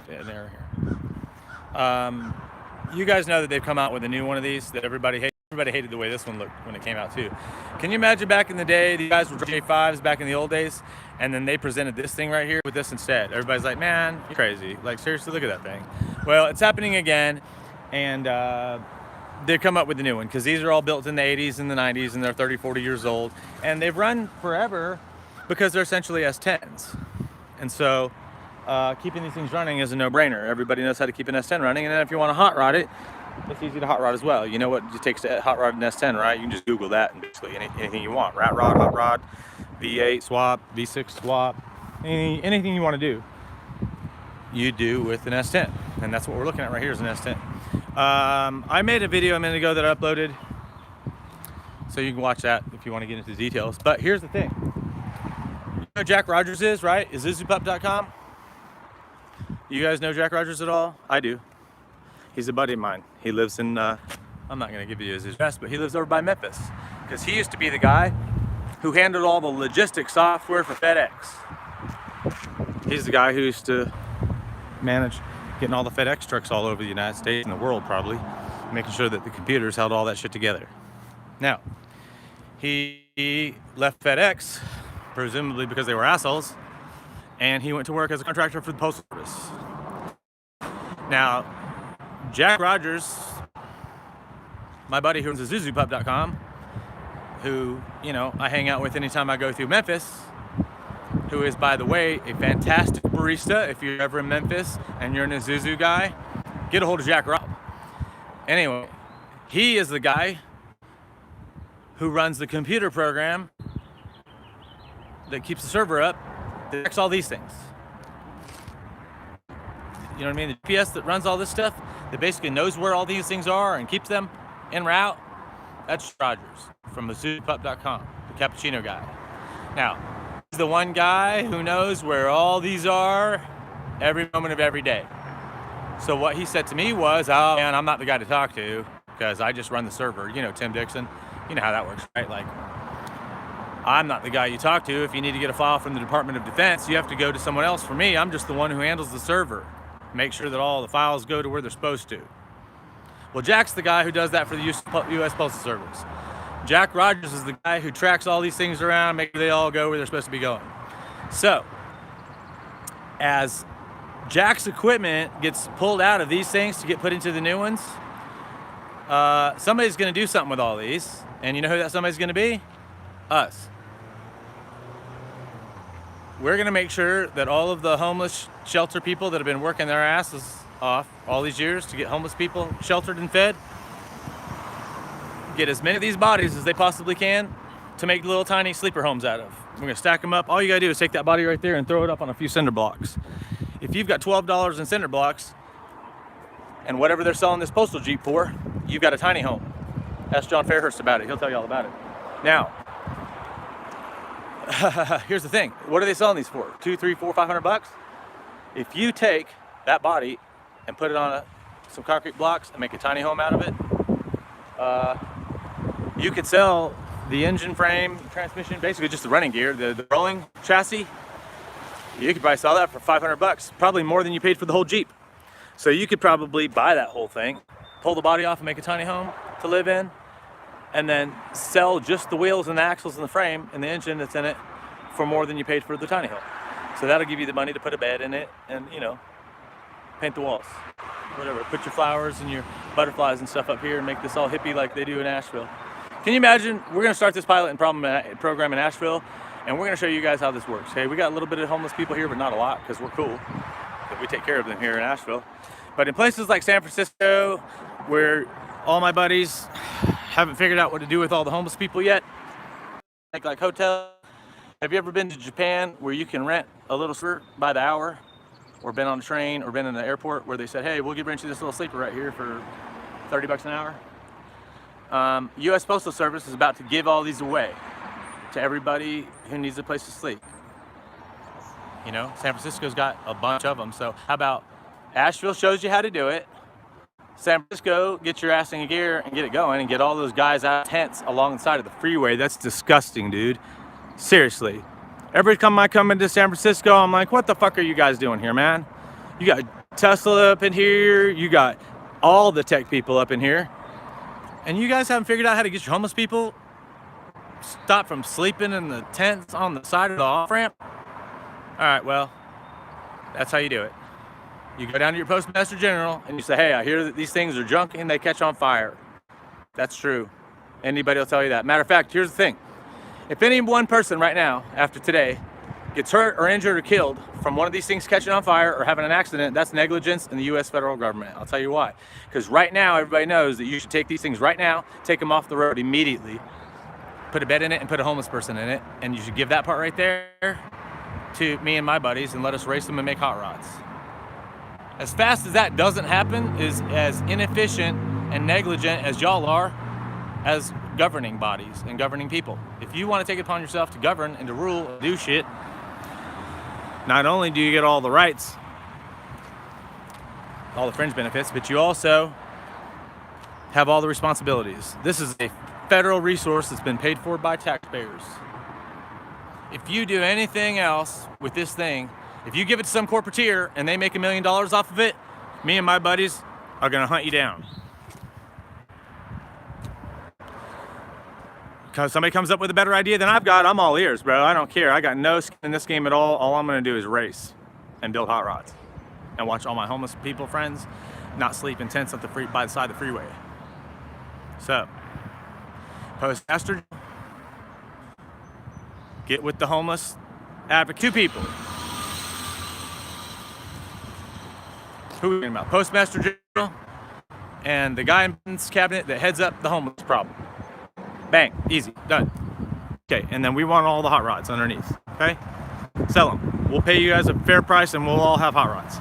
Yeah, they're here. You guys know that they've come out with a new one of these that everybody hated. Everybody hated the way this one looked when it came out too. Can you imagine back in the day, these guys were J5s back in the old days, and then they presented this thing right here with this instead. Everybody's like, man, you're crazy. Like, seriously, look at that thing. Well, it's happening again, and they come up with the new one because these are all built in the 80s and the 90s, and they're 30, 40 years old, and they've run forever because they're essentially S10s. And so keeping these things running is a no-brainer. Everybody knows how to keep an S10 running, and then if you want to hot rod it, it's easy to hot rod as well. You know what it takes to hot rod an S10, right? You can just Google that and basically anything you want. Rat rod, hot rod, V8 swap, V6 swap, anything you want to do, you do with an S10. And that's what we're looking at right here is an S10. I made a video a minute ago that I uploaded, so you can watch that if you want to get into the details. But here's the thing. You know who Jack Rogers is, right? Is IzuzuPup.com. You guys know Jack Rogers at all? I do. He's a buddy of mine. He lives in, I'm not going to give you his address, but he lives over by Memphis. Because he used to be the guy who handled all the logistics software for FedEx. He's the guy who used to manage getting all the FedEx trucks all over the United States and the world probably, making sure that the computers held all that shit together. Now, he left FedEx, presumably because they were assholes, and he went to work as a contractor for the Postal Service. Now, Jack Rogers, my buddy who runs IzuzuPup.com, who, you know, I hang out with anytime I go through Memphis, who is, by the way, a fantastic barista. If you're ever in Memphis and you're an Isuzu guy, get a hold of Jack Rob. Anyway, he is the guy who runs the computer program that keeps the server up, that checks all these things. You know what I mean? The GPS that runs all this stuff, that basically knows where all these things are and keeps them en route, that's Rogers from IzuzuPup.com, the cappuccino guy. Now, he's the one guy who knows where all these are every moment of every day. So what he said to me was, oh man, I'm not the guy to talk to because I just run the server. You know, Tim Dixon, you know how that works, right? Like, I'm not the guy you talk to. If you need to get a file from the Department of Defense, you have to go to someone else. For me, I'm just the one who handles the server. Make sure that all the files go to where they're supposed to. Well, Jack's the guy who does that for the U.S. Postal Service. Jack Rogers is the guy who tracks all these things around, make sure they all go where they're supposed to be going. So, as Jack's equipment gets pulled out of these things to get put into the new ones, somebody's going to do something with all these. And you know who that somebody's going to be? Us. We're going to make sure that all of the homeless shelter people that have been working their asses off all these years to get homeless people sheltered and fed, get as many of these bodies as they possibly can to make little tiny sleeper homes out of. We're going to stack them up. All you got to do is take that body right there and throw it up on a few cinder blocks. If you've got $12 in cinder blocks and whatever they're selling this postal Jeep for, you've got a tiny home. Ask John Fairhurst about it. He'll tell you all about it. Now, here's the thing. What are they selling these for? $200, $300, $400, $500? If you take that body and put it on some concrete blocks and make a tiny home out of it, you could sell the engine frame, transmission, basically just the running gear, the rolling chassis. You could probably sell that for $500, probably more than you paid for the whole Jeep. So you could probably buy that whole thing, pull the body off and make a tiny home to live in, and then sell just the wheels and the axles and the frame and the engine that's in it for more than you paid for the tiny home. So that'll give you the money to put a bed in it and, you know, paint the walls, whatever. Put your flowers and your butterflies and stuff up here and make this all hippie like they do in Asheville. Can you imagine? We're going to start this pilot program in Asheville, and we're going to show you guys how this works. Hey, we got a little bit of homeless people here, but not a lot because we're cool. But we take care of them here in Asheville. But in places like San Francisco, where all my buddies haven't figured out what to do with all the homeless people yet, like hotels. Have you ever been to Japan where you can rent a little sleeper by the hour, or been on a train, or been in an airport where they said, hey, we'll rent you this little sleeper right here for $30 an hour? U.S. Postal Service is about to give all these away to everybody who needs a place to sleep. You know, San Francisco's got a bunch of them. So how about Asheville shows you how to do it. San Francisco, get your ass in gear and get it going and get all those guys out of tents along the side of the freeway. That's disgusting, dude. Seriously. Every time I come into San Francisco, I'm like, what the fuck are you guys doing here, man? You got Tesla up in here. You got all the tech people up in here. And you guys haven't figured out how to get your homeless people stop from sleeping in the tents on the side of the off-ramp? All right, well, that's how you do it. You go down to your postmaster general and you say, hey, I hear that these things are junk and they catch on fire. That's true. Anybody will tell you that. Matter of fact, here's the thing. If any one person right now, after today, gets hurt or injured or killed from one of these things catching on fire or having an accident, that's negligence in the US federal government. I'll tell you why. Because right now, everybody knows that you should take these things right now, take them off the road immediately, put a bed in it and put a homeless person in it, and you should give that part right there to me and my buddies and let us race them and make hot rods. As fast as that doesn't happen is as inefficient and negligent as y'all are as governing bodies and governing people. If you want to take it upon yourself to govern and to rule and do shit, not only do you get all the rights, all the fringe benefits, but you also have all the responsibilities. This is a federal resource that's been paid for by taxpayers. If you do anything else with this thing, if you give it to some corporateer and they make $1 million off of it, me and my buddies are gonna hunt you down. Because somebody comes up with a better idea than I've got, I'm all ears, bro. I don't care. I got no skin in this game at all. All I'm gonna do is race and build hot rods and watch all my homeless people friends not sleep in tents at by the side of the freeway. So, postmaster, get with the homeless advocate. 2 people. Who are we talking about? Postmaster General and the guy in the cabinet that heads up the homeless problem. Bang, easy, done. Okay, and then we want all the hot rods underneath, okay? Sell them. We'll pay you guys a fair price and we'll all have hot rods.